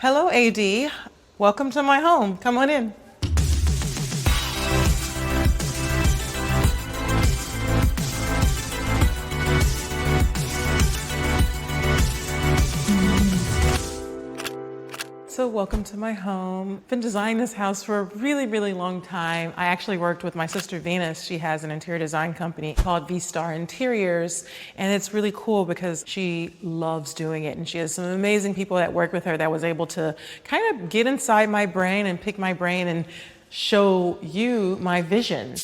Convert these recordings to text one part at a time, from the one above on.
Hello, AD. Welcome to my home. Come on in. So welcome to my home. Been designing this house for a really long time. I actually worked with my sister Venus. She has an interior design company called V-Star Interiors, and it's really cool because she loves doing it, and she has some amazing people that work with her that was able to kind of get inside my brain and pick my brain and show you my vision.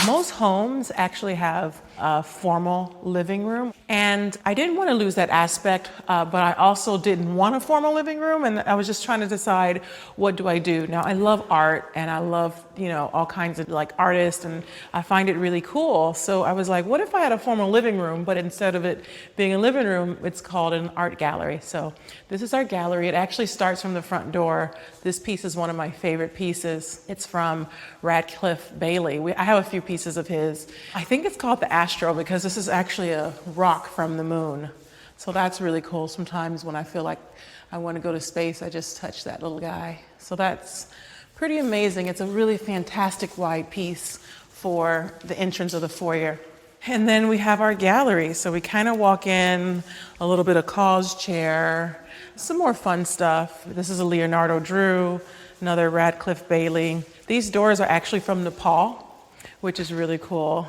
Most homes actually have a formal living room, and I didn't want to lose that aspect, but I also didn't want a formal living room, and I was just trying to decide, what do I do? Now, I love art, and I love, all kinds of artists, and I find it really cool. So I was like, what if I had a formal living room, but instead of it being a living room, it's called an art gallery. So this is our gallery. It actually starts from the front door. This piece is one of my favorite pieces. It's from Radcliffe Bailey. I have a few pieces of his. I think it's called the Astro because this is actually a rock from the moon. So that's really cool. Sometimes when I feel like I want to go to space, I just touch that little guy. So that's pretty amazing. It's a really fantastic wide piece for the entrance of the foyer. And then we have our gallery. So we kind of walk in, a little bit of cause chair, some more fun stuff. This is a Leonardo Drew, another Radcliffe Bailey. These doors are actually from Nepal, which is really cool.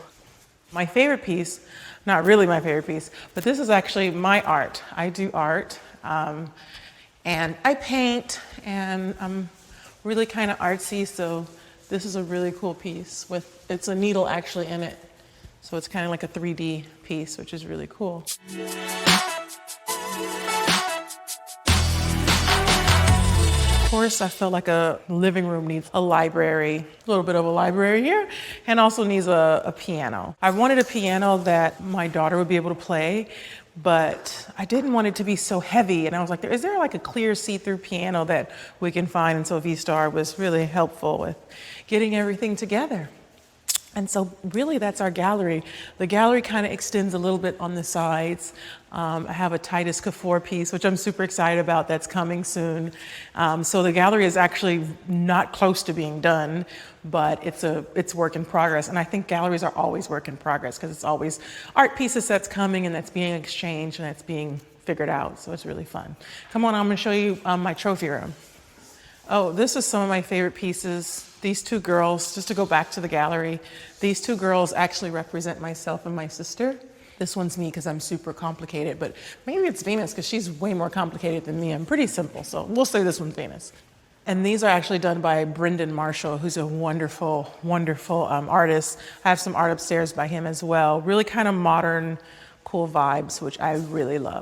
My favorite piece, not really my favorite piece, but this is actually my art. I do art, and I paint, and I'm really kind of artsy, so this is a really cool piece it's a needle actually in it. So it's kind of like a 3D piece, which is really cool. Of course, I felt like a living room needs a library, a little bit of a library here, and also needs a piano. I wanted a piano that my daughter would be able to play, but I didn't want it to be so heavy. And I was like, is there like a clear see-through piano that we can find? And so V-Star was really helpful with getting everything together. And so really that's our gallery. The gallery kind of extends a little bit on the sides. I have a Titus Kafour piece, which I'm super excited about, that's coming soon. So the gallery is actually not close to being done, but it's work in progress. And I think galleries are always work in progress because it's always art pieces that's coming and that's being exchanged and that's being figured out. So it's really fun. Come on, I'm gonna show you my trophy room. Oh, this is some of my favorite pieces. These two girls, just to go back to the gallery, these two girls actually represent myself and my sister. This one's me because I'm super complicated, but maybe it's Venus because she's way more complicated than me. I'm pretty simple, so we'll say this one's Venus. And these are actually done by Brendan Marshall, who's a wonderful artist. I have some art upstairs by him as well. Really kind of modern, cool vibes, which I really love.